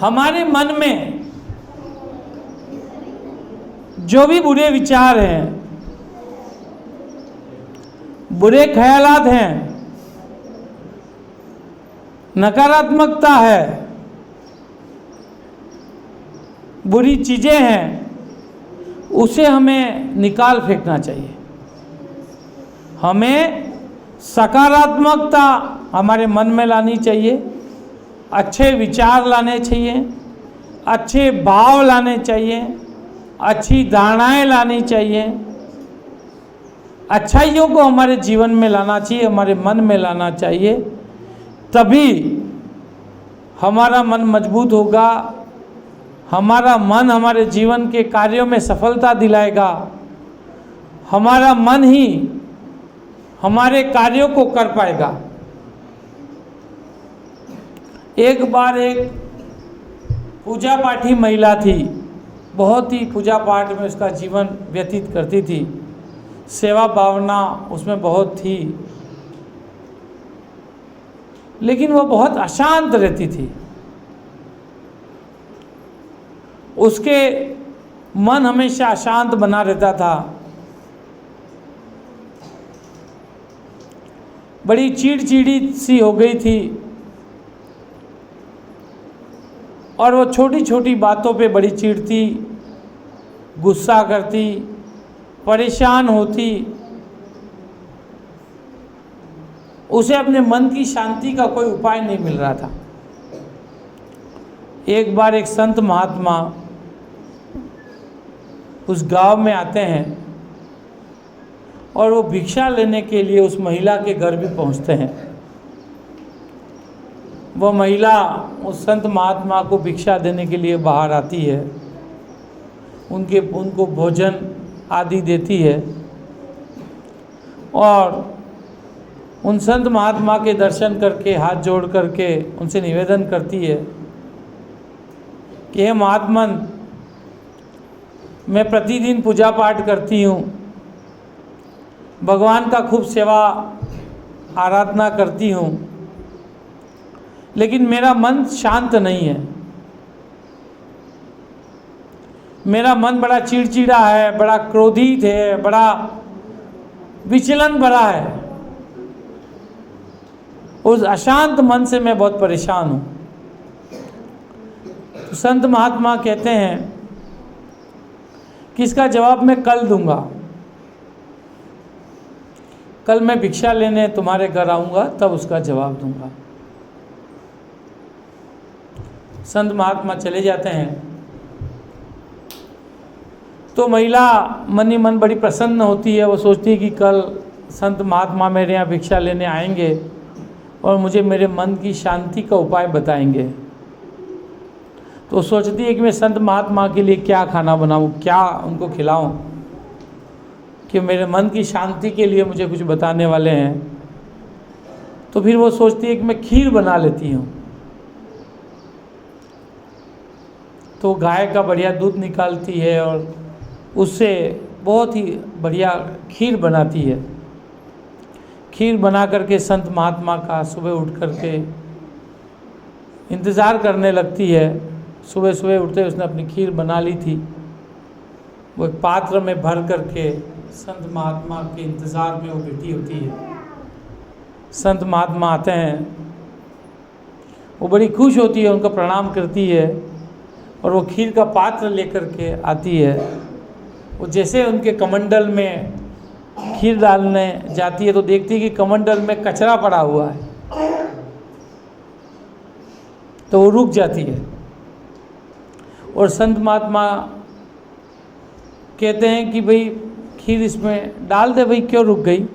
हमारे मन में जो भी बुरे विचार हैं, बुरे ख्यालात हैं, नकारात्मकता है, बुरी चीज़ें हैं, उसे हमें निकाल फेंकना चाहिए। हमें सकारात्मकता हमारे मन में लानी चाहिए, अच्छे विचार लाने चाहिए, अच्छे भाव लाने चाहिए, अच्छी धारणाएं लानी चाहिए, अच्छाइयों को हमारे जीवन में लाना चाहिए, हमारे मन में लाना चाहिए। तभी हमारा मन मजबूत होगा, हमारा मन हमारे जीवन के कार्यों में सफलता दिलाएगा, हमारा मन ही हमारे कार्यों को कर पाएगा। एक बार एक पूजा पाठी महिला थी, बहुत ही पूजा पाठ में उसका जीवन व्यतीत करती थी, सेवा भावना उसमें बहुत थी, लेकिन वो बहुत अशांत रहती थी। उसके मन हमेशा अशांत बना रहता था, बड़ी चिड़चिड़ी सी हो गई थी और वो छोटी छोटी बातों पे बड़ी चिढ़ती, गुस्सा करती, परेशान होती। उसे अपने मन की शांति का कोई उपाय नहीं मिल रहा था। एक बार एक संत महात्मा उस गांव में आते हैं और वो भिक्षा लेने के लिए उस महिला के घर भी पहुंचते हैं। वो महिला उस संत महात्मा को भिक्षा देने के लिए बाहर आती है, उनको भोजन आदि देती है और उन संत महात्मा के दर्शन करके हाथ जोड़ करके उनसे निवेदन करती है कि हे महात्मन, मैं प्रतिदिन पूजा पाठ करती हूँ, भगवान का खूब सेवा आराधना करती हूँ, लेकिन मेरा मन शांत नहीं है। मेरा मन बड़ा चिड़चिड़ा है, बड़ा क्रोधित है, बड़ा विचलन भरा है। उस अशांत मन से मैं बहुत परेशान हूँ। तो संत महात्मा कहते हैं कि इसका जवाब मैं कल दूंगा। कल मैं भिक्षा लेने तुम्हारे घर आऊँगा, तब उसका जवाब दूंगा। संत महात्मा चले जाते हैं। तो महिला मन ही मन बड़ी प्रसन्न होती है। वो सोचती है कि कल संत महात्मा मेरे यहाँ भिक्षा लेने आएंगे और मुझे मेरे मन की शांति का उपाय बताएंगे। तो सोचती है कि मैं संत महात्मा के लिए क्या खाना बनाऊं, क्या उनको खिलाऊं कि मेरे मन की शांति के लिए मुझे कुछ बताने वाले हैं। तो फिर वो सोचती है कि मैं खीर बना लेती हूँ। तो गाय का बढ़िया दूध निकालती है और उससे बहुत ही बढ़िया खीर बनाती है। खीर बना करके संत महात्मा का सुबह उठ करके इंतज़ार करने लगती है। सुबह सुबह उठते उसने अपनी खीर बना ली थी, वो एक पात्र में भर करके संत महात्मा के इंतज़ार में वो बैठी होती है। संत महात्मा आते हैं, वो बड़ी खुश होती है, उनका प्रणाम करती है और वो खीर का पात्र लेकर के आती है। वो जैसे उनके कमंडल में खीर डालने जाती है तो देखती है कि कमंडल में कचरा पड़ा हुआ है। तो वो रुक जाती है और संत महात्मा कहते हैं कि भाई खीर इसमें डाल दे, भाई क्यों रुक गई।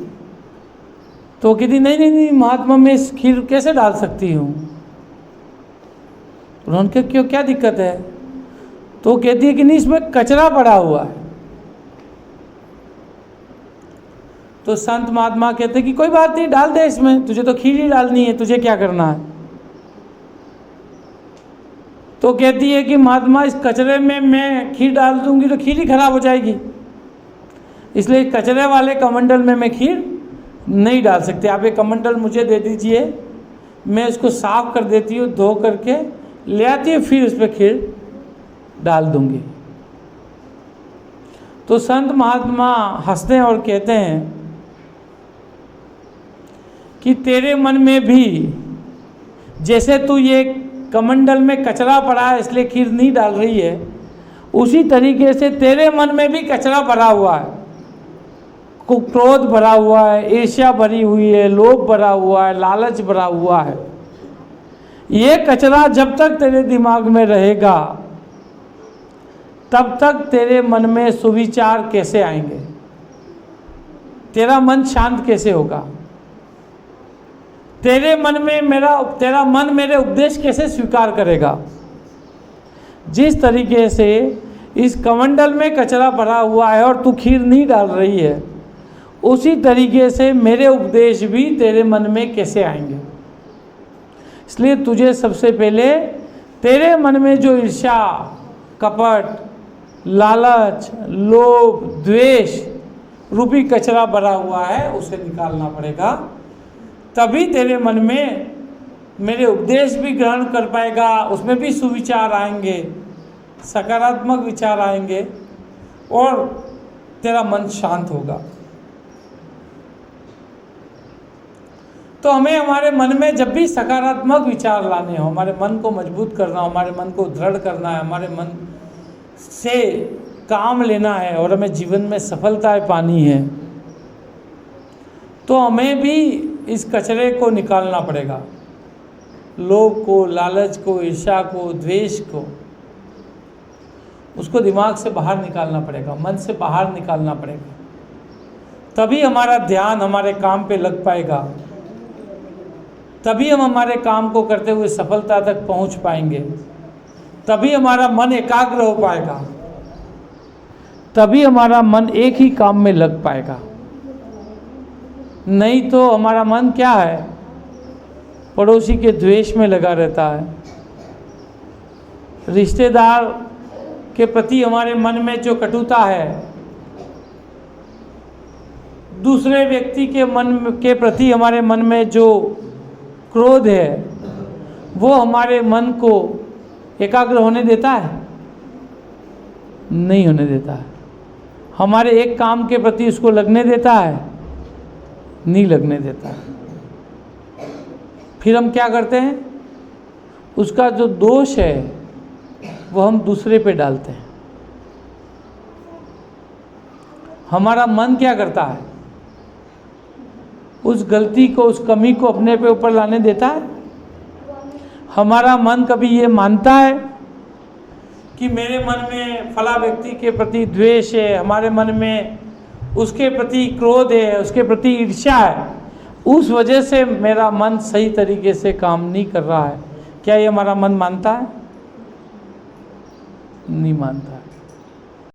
तो कहती नहीं नहीं नहीं महात्मा, मैं इस खीर कैसे डाल सकती हूँ। उन्होंने कहा क्यों, क्या दिक्कत है। तो कहती है कि नहीं, इसमें कचरा पड़ा हुआ है। तो संत महात्मा कहते हैं कि कोई बात नहीं, डाल दे इसमें, तुझे तो खीर ही डालनी है, तुझे क्या करना है। तो कहती है कि महात्मा, इस कचरे में मैं खीर डाल दूंगी तो खीर ही खराब हो जाएगी, इसलिए कचरे वाले कमंडल में मैं खीर नहीं डाल सकती। आप एक कमंडल मुझे दे दीजिए, मैं इसको साफ कर देती हूँ धो करके, ले आती है, फिर उस पर खीर डाल दूंगी। तो संत महात्मा हंसते हैं और कहते हैं कि तेरे मन में भी जैसे तू ये कमंडल में कचरा पड़ा है इसलिए खीर नहीं डाल रही है, उसी तरीके से तेरे मन में भी कचरा भरा हुआ है, क्रोध भरा हुआ है, ईर्ष्या भरी हुई है, लोभ भरा हुआ है, लालच भरा हुआ है। ये कचरा जब तक तेरे दिमाग में रहेगा तब तक तेरे मन में सुविचार कैसे आएंगे, तेरा मन शांत कैसे होगा, तेरा मन मेरे उपदेश कैसे स्वीकार करेगा। जिस तरीके से इस कमंडल में कचरा भरा हुआ है और तू खीर नहीं डाल रही है, उसी तरीके से मेरे उपदेश भी तेरे मन में कैसे आएंगे। इसलिए तुझे सबसे पहले तेरे मन में जो ईर्ष्या, कपट, लालच, लोभ, द्वेष रूपी कचरा भरा हुआ है उसे निकालना पड़ेगा, तभी तेरे मन में मेरे उपदेश भी ग्रहण कर पाएगा, उसमें भी सुविचार आएंगे, सकारात्मक विचार आएंगे और तेरा मन शांत होगा। तो हमें हमारे मन में जब भी सकारात्मक विचार लाने हो, हमारे मन को मजबूत करना हो, हमारे मन को दृढ़ करना है, हमारे मन से काम लेना है और हमें जीवन में सफलताएं पानी है, तो हमें भी इस कचरे को निकालना पड़ेगा। लोभ को, लालच को, ईर्ष्या को, द्वेष को, उसको दिमाग से बाहर निकालना पड़ेगा, मन से बाहर निकालना पड़ेगा। तभी हमारा ध्यान हमारे काम पे लग पाएगा, तभी हम हमारे काम को करते हुए सफलता तक पहुंच पाएंगे, तभी हमारा मन एकाग्र हो पाएगा, तभी हमारा मन एक ही काम में लग पाएगा। नहीं तो हमारा मन क्या है, पड़ोसी के द्वेष में लगा रहता है, रिश्तेदार के प्रति हमारे मन में जो कटुता है, दूसरे व्यक्ति के प्रति हमारे मन में जो क्रोध है, वो हमारे मन को एकाग्र होने देता है? नहीं होने देता है। हमारे एक काम के प्रति उसको लगने देता है? नहीं लगने देता है। फिर हम क्या करते हैं, उसका जो दोष है वो हम दूसरे पे डालते हैं। हमारा मन क्या करता है, उस गलती को, उस कमी को अपने पे ऊपर लाने देता है? हमारा मन कभी ये मानता है कि मेरे मन में फला व्यक्ति के प्रति द्वेष है, हमारे मन में उसके प्रति क्रोध है, उसके प्रति ईर्ष्या है, उस वजह से मेरा मन सही तरीके से काम नहीं कर रहा है? क्या ये हमारा मन मानता है? नहीं मानता है।